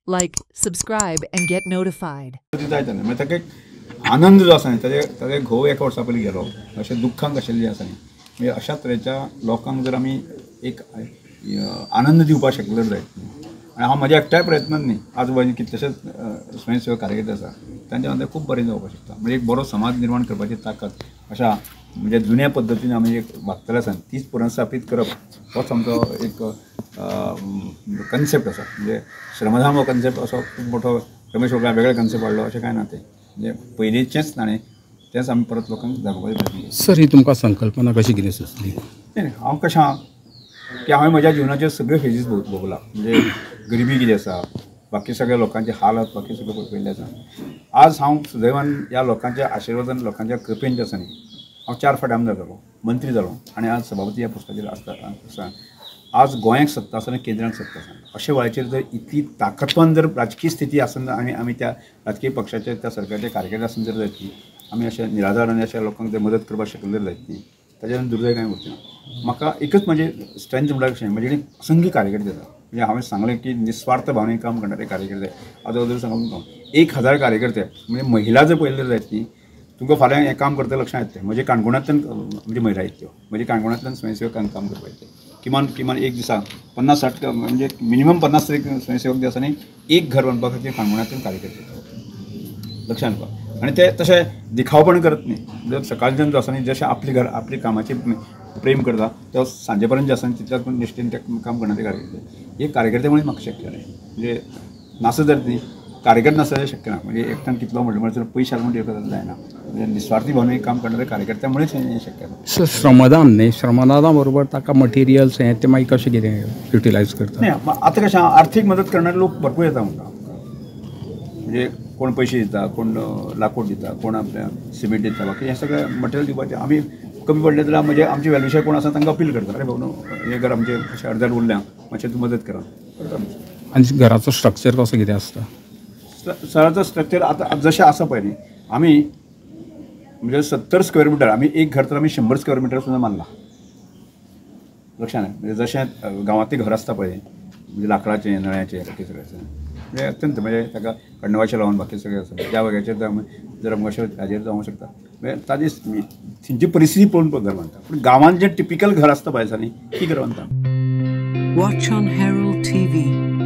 Like, subscribe, and get notified. म्हणजे ताका एक आनंद जो आसा न्ही ताजे घोव एका वर्सा पयलीं गेलो अशें दुख्खांक अशें जें आसा न्ही म्हणजे अशा तरेच्या लोकांक जर आमी एक आनंद दिवपाक शकले जायत आनी हांव म्हज्या एकट्याय प्रयत्नान न्ही आजूबाजू कितलेशेच स्वयंसेवक कार्यकर्ते आसा तांच्या खातीर खूब बरें जावपाक शकता म्हणजे एक बरो समाज निर्माण करपाची ताकद अशा म्हणजे जुन्या पद्दतीन आमी एक वागतले आसा तीच पुनर्स्थापीत करप होच आमचो एक कन्सेप्ट आसा म्हणजे श्रमधाम हो कन्सेप्ट असो खूब मोठो रमेश वगळा वेगळे कन्सेप्ट हाडलो अशें कांय ना तें म्हणजे पयलींचेंच ताणें तेंच आमी परत लोकांक दाखोवपाचें प्रयत्न केले. सर ही तुमकां संकल्पना कशी कितें सुचली? नाही हांव कशें आहा की हांवें म्हज्या जिवनाचे सगळे फेजीस भोगला म्हणजे गरिबी कितें आसा बाकी सगळ्या लोकांचे हालत बाकी सगळें पळयल्लें आसा. आज हांव सुदैवान ह्या लोकांच्या आशिर्वादान लोकांच्या कृपेन जें आसा न्ही हांव 4 फावटी आमदार जालो मंत्री जालो आनी आज सभापती ह्या पोस्टाचेर आसा. आज गोंयांक सत्ता आसा आनी केंद्रांत सत्ता आसा अशे वेळाचेर जर इतली ताकदवान जर राजकीय स्थिती आसना आनी आमी त्या राजकीय पक्षाचे त्या सरकारचे कार्यकर्ते आसून जर जायत आमी अशे निराधार आनी अशा लोकांक जर मदत करपाक शकले जायत न्ही ताच्यान दुर्दैव कांय उरचें ना. म्हाका एकच म्हणजे स्ट्रेंथ म्हणल्यार कशें म्हजे कडेन असंख्य कार्यकर्ते आसा म्हणजे हांवें सांगलें की निस्वार्थ भावनेन काम करणारे कार्यकर्ते आजूबाजूला सांगून तुमकां 1000 कार्यकर्ते म्हणजे महिला जर पळयल्यो जायत न्ही तुमकां फाल्यां हें काम करता लक्षांत येतलें म्हजे काणकोणांतल्यान म्हणजे महिला येतल्यो म्हणजे काणकोणांतल्यान स्वयंसेवकांक काम करपाक येतलें किमान एक दिसा 50-60 म्हणजे मिनिमम 50 तरी स्वयंसेवक जे आसा न्ही एक घर बांदपा खातीर काणकोणांतल्यान कार्यकर्ते येतात लक्षांत येवपाक आनी ते तशें दिखावपण करत न्ही जर सकाळच्यान जो आसा न्ही जशें आपली कामाची प्रेम करता तो सांजे पर्यंत जे आसा तितल्याच निश्ठेन ते काम करणारे कार्यकर्ते हे कार्यकर्ते म्हणून म्हाका शक्य जालें म्हणजे नासत जाल्यार न्ही कार्यकर्ते नासल्यार शक्य ना म्हणजे एकठांय कितलो म्हटल्यार पयशे हाडून म्हणून जायना म्हणजे निस्वार्थी भावनेन काम करणारे कार्यकर्त्या मुळेच हें शक्य ना. सर श्रमदान न्ही श्रमदाना बरोबर ताका मटेरियल्स हें ते मागीर कशें कितें युटिलायज करता? नाही आतां कशें आर्थीक मदत करणारे लोक भरपूर येता म्हणटा म्हणजे कोण पयशे दिता कोण लाकूड दिता कोण आपल्या सिमेंट दिता बाकी हें सगळें मटेरियल दिवपाचें आमी कमी पडलें जाल्यार म्हणजे आमचे वेलविशय कोण आसा तांकां अपील करता अरे भाऊ न्हू हें घर आमचें अशें अर्दर उरल्या मातशें तूं मदत करता. आनी घराचो स्ट्रक्चर कसो कितें आसता? सराचो स्ट्रक्चर आतां जशें आसा पळय न्ही आमी म्हणजे 70 स्क्वेअर मिटर आमी एक घर तर आमी 100 स्क्वेअर मिटर सुद्दां बांदलां लक्षांत म्हणजे जशें गांवांतलें घर आसता पळय म्हणजे लाकडाचें नळ्याचें बाकी सगळें आसा म्हणजे अत्यंत म्हणजे ताका कण्णवाचें लावन बाकी सगळें आसा त्या वग्याचेर जर आमकां अशें हाजेर जावंक शकता म्हणजे ताजी थंयची परिस्थिती पळोवन घर बांदता पूण गांवांत जें टिपिकल घर आसता पळय आसा न्ही ती घर बांदता. Watch on Herald TV.